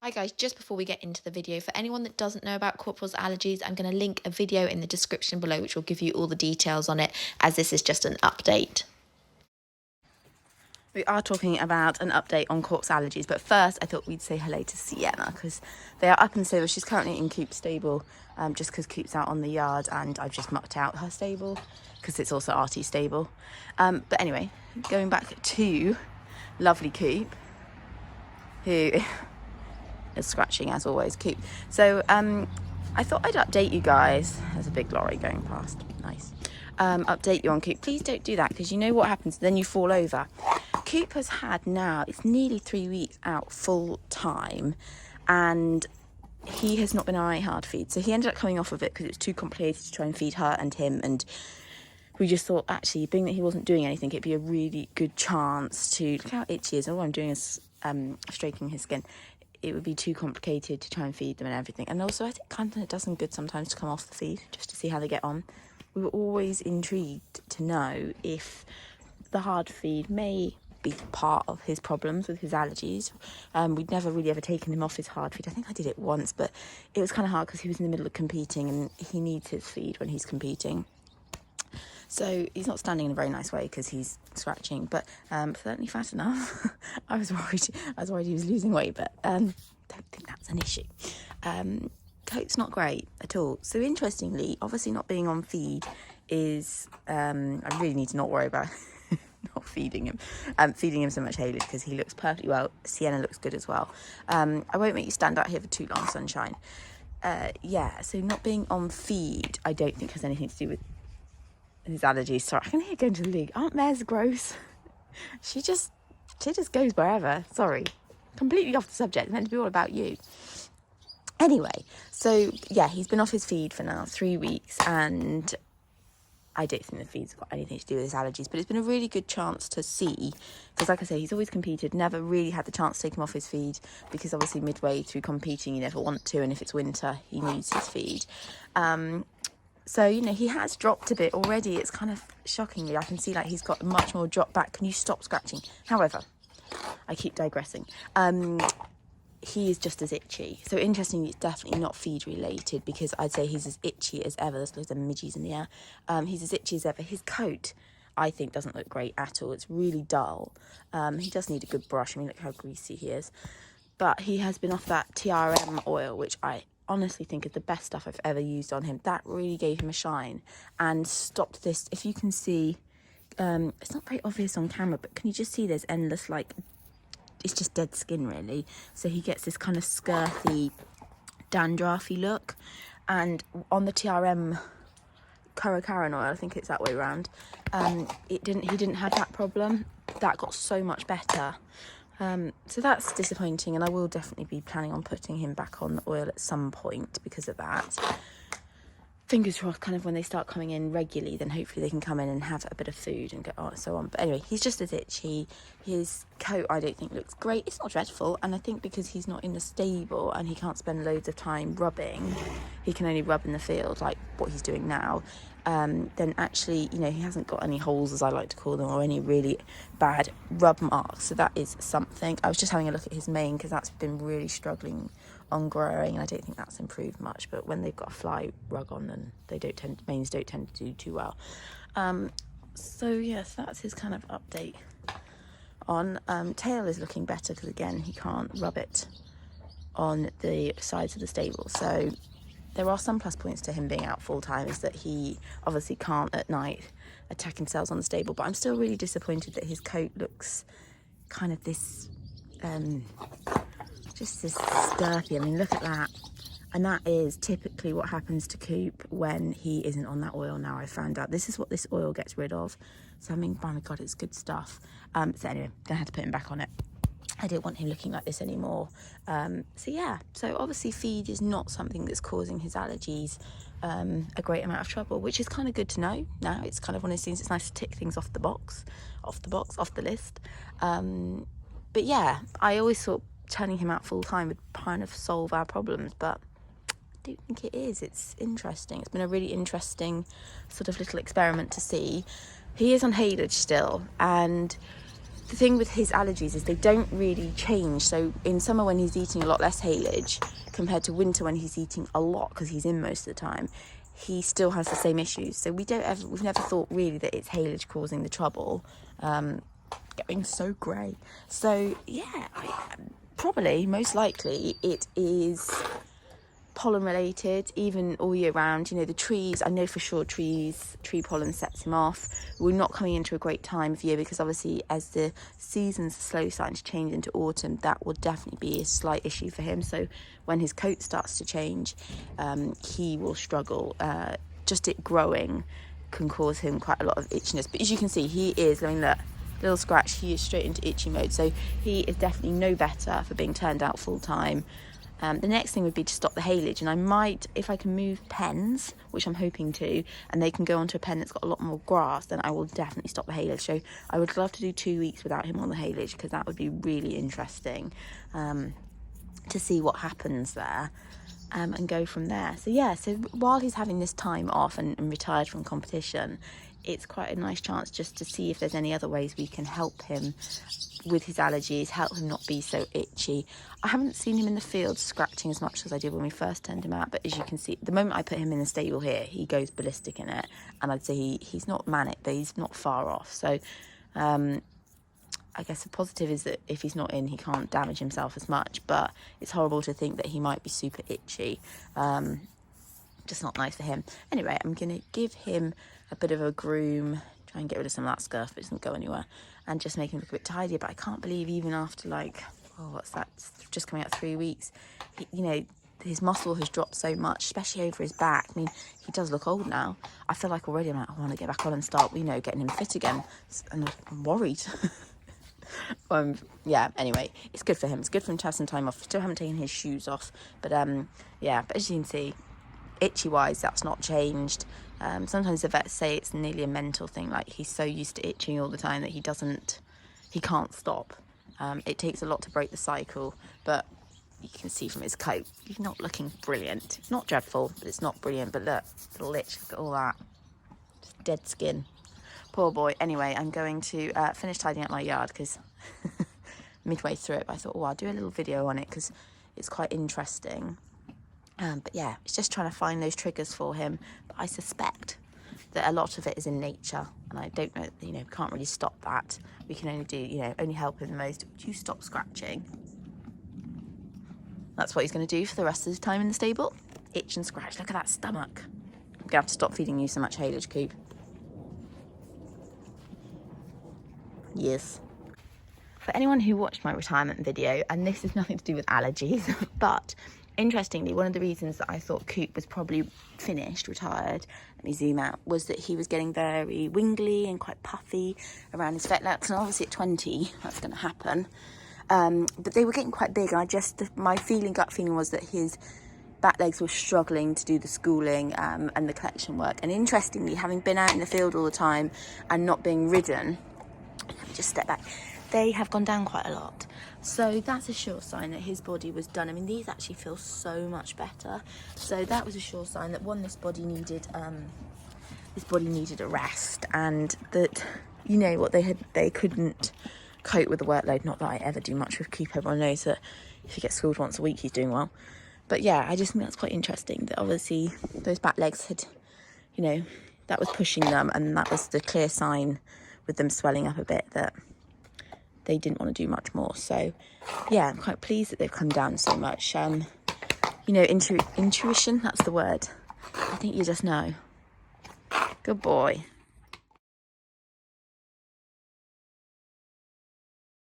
Hi guys, just before we get into the video, for anyone that doesn't know about Corporal's allergies, I'm going to link a video in the description below which will give you all the details on it, as this is just an update. We are talking about an update on Corp's allergies, but first I thought we'd say hello to Sienna because they are up in the stable. She's currently in Coop's stable just because Coop's out on the yard and I've just mucked out her stable because it's also Artie's stable. But anyway, going back to lovely Coop, who is scratching as always. Coop. So I thought I'd update you guys. There's a big lorry going past. Nice. Update you on Coop. Please don't do that because you know what happens, then you fall over. Coop has had now, it's nearly 3 weeks out full time, and he has not been on a hard feed. So he ended up coming off of it because it was too complicated to try and feed her and him. And we just thought, actually, being that he wasn't doing anything, it'd be a really good chance to, look how itchy he is. All I'm doing is stroking his skin. It would be too complicated to try and feed them and everything. And also, I think kind of it does them good sometimes to come off the feed just to see how they get on. We were always intrigued to know if the hard feed may be part of his problems with his allergies. We'd never really ever taken him off his hard feed. I think I did it once, but it was kind of hard because he was in the middle of competing and he needs his feed when he's competing. So he's not standing in a very nice way because he's scratching, but certainly fat enough. I was worried he was losing weight, but don't think that's an issue. Coat's not great at all. So interestingly, obviously not being on feed is, I really need to not worry about not feeding him so much haylage because he looks perfectly well. Sienna looks good as well. I won't make you stand out here for too long, sunshine. Yeah, so not being on feed, I don't think has anything to do with his allergies. Sorry, I can hear going to the league. Aunt Mare's gross. She just goes wherever. Sorry, completely off the subject. It's meant to be all about you. Anyway, so yeah, he's been off his feed for now 3 weeks, and I don't think the feed's got anything to do with his allergies, but it's been a really good chance to see, because like I say, he's always competed, never really had the chance to take him off his feed, because obviously midway through competing you never want to, and if it's winter he needs his feed. So, you know, he has dropped a bit already. It's kind of shockingly, I can see like he's got much more drop back. Can you stop scratching? However, I keep digressing. He is just as itchy. So interestingly, it's definitely not feed related because I'd say he's as itchy as ever. There's loads of midges in the air. He's as itchy as ever. His coat, I think, doesn't look great at all. It's really dull. He does need a good brush. I mean, look how greasy he is. But he has been off that TRM oil, which I honestly think is the best stuff I've ever used on him. That really gave him a shine and stopped this. If you can see, it's not very obvious on camera, but can you just see there's endless, like, it's just dead skin really. So he gets this kind of scurfy, dandruffy look. And on the TRM Corporal oil, I think it's that way around, he didn't have that problem. That got so much better. So that's disappointing, and I will definitely be planning on putting him back on the oil at some point because of that. Fingers crossed, kind of when they start coming in regularly, then hopefully they can come in and have a bit of food and go on and so on. But anyway, he's just as itchy. His coat, I don't think, looks great. It's not dreadful, and I think because he's not in the stable and he can't spend loads of time rubbing, he can only rub in the field like what he's doing now. Then actually, you know, he hasn't got any holes, as I like to call them, or any really bad rub marks. So that is something. I was just having a look at his mane because that's been really struggling on growing, and I don't think that's improved much. But when they've got a fly rug on, then manes don't tend to do too well. So yes, that's his kind of update on. Tail is looking better because again he can't rub it on the sides of the stable. So there are some plus points to him being out full time, is that he obviously can't at night attack himself on the stable. But I'm still really disappointed that his coat looks kind of this just this scurfy. I mean, look at that. And that is typically what happens to Coop when he isn't on that oil now. I found out this is what this oil gets rid of. So I mean, my God, it's good stuff. So anyway, gonna have to put him back on it. I don't want him looking like this anymore. So yeah, so obviously feed is not something that's causing his allergies a great amount of trouble, which is kind of good to know. Now it's kind of one of those things, it's nice to tick things off the list. But yeah, I always thought turning him out full time would kind of solve our problems, but I don't think it is. It's interesting. It's been a really interesting sort of little experiment to see. He is on haylage still, and the thing with his allergies is they don't really change. So in summer when he's eating a lot less haylage compared to winter when he's eating a lot because he's in most of the time, he still has the same issues. So we've never thought really that it's haylage causing the trouble. Getting so grey. So yeah, probably most likely it is pollen related, even all year round. You know, the trees, I know for sure tree pollen sets him off. We're not coming into a great time of year because obviously as the seasons are slowly starting to change into autumn, that will definitely be a slight issue for him. So when his coat starts to change, he will struggle. Just it growing can cause him quite a lot of itchiness. But as you can see, he is, I mean, look, little scratch, he is straight into itchy mode. So he is definitely no better for being turned out full time. The next thing would be to stop the haylage, and I might, if I can move pens, which I'm hoping to, and they can go onto a pen that's got a lot more grass, then I will definitely stop the haylage. So I would love to do 2 weeks without him on the haylage, because that would be really interesting to see what happens there, and go from there. So yeah, so while he's having this time off and retired from competition, it's quite a nice chance just to see if there's any other ways we can help him with his allergies, help him not be so itchy. I haven't seen him in the field scratching as much as I did when we first turned him out, but as you can see, the moment I put him in the stable here, he goes ballistic in it, and I'd say he's not manic, but he's not far off. So I guess the positive is that if he's not in, he can't damage himself as much, but it's horrible to think that he might be super itchy. Just not nice for him. Anyway, I'm going to give him a bit of a groom, try and get rid of some of that scurf, but it doesn't go anywhere, and just make him look a bit tidier. But I can't believe even after, like, oh, what's that, it's just coming out 3 weeks, you know, his muscle has dropped so much, especially over his back. I mean, he does look old now. I feel like already I'm like, I want to get back on and start, you know, getting him fit again, and I'm worried. Yeah, anyway, it's good for him. It's good for him to have some time off. Still haven't taken his shoes off, but yeah, but as you can see, itchy wise, that's not changed. Sometimes the vets say it's nearly a mental thing, like he's so used to itching all the time that he can't stop. It takes a lot to break the cycle, but you can see from his coat, he's not looking brilliant. It's not dreadful, but it's not brilliant. But look, little itch, look at all that, just dead skin. Poor boy. Anyway, I'm going to finish tidying up my yard because midway through it, I thought, oh, I'll do a little video on it because it's quite interesting. But yeah, it's just trying to find those triggers for him. But I suspect that a lot of it is in nature, and I don't know, you know, can't really stop that. We can only do, you know, only help him the most. Would you stop scratching? That's what he's going to do for the rest of his time in the stable. Itch and scratch. Look at that stomach. I'm going to have to stop feeding you so much haylage, Coop. Yes. For anyone who watched my retirement video, and this is nothing to do with allergies, but interestingly, one of the reasons that I thought Coop was probably finished, retired, let me zoom out, was that he was getting very wingly and quite puffy around his fetlocks, and obviously at 20, that's going to happen. But they were getting quite big, and my gut feeling was that his back legs were struggling to do the schooling and the collection work. And interestingly, having been out in the field all the time and not being ridden, let me just step back, they have gone down quite a lot. So that's a sure sign that his body was done. I mean, these actually feel so much better. So that was a sure sign that, one, this body needed a rest, and that, you know what, they couldn't cope with the workload. Not that I ever do much with Coop. Everyone knows that if he gets schooled once a week, he's doing well. But yeah, I just think that's quite interesting that obviously those back legs had, you know, that was pushing them, and that was the clear sign with them swelling up a bit that they didn't want to do much more. So yeah, I'm quite pleased that they've come down so much. You know, intuition, that's the word. I think you just know. Good boy.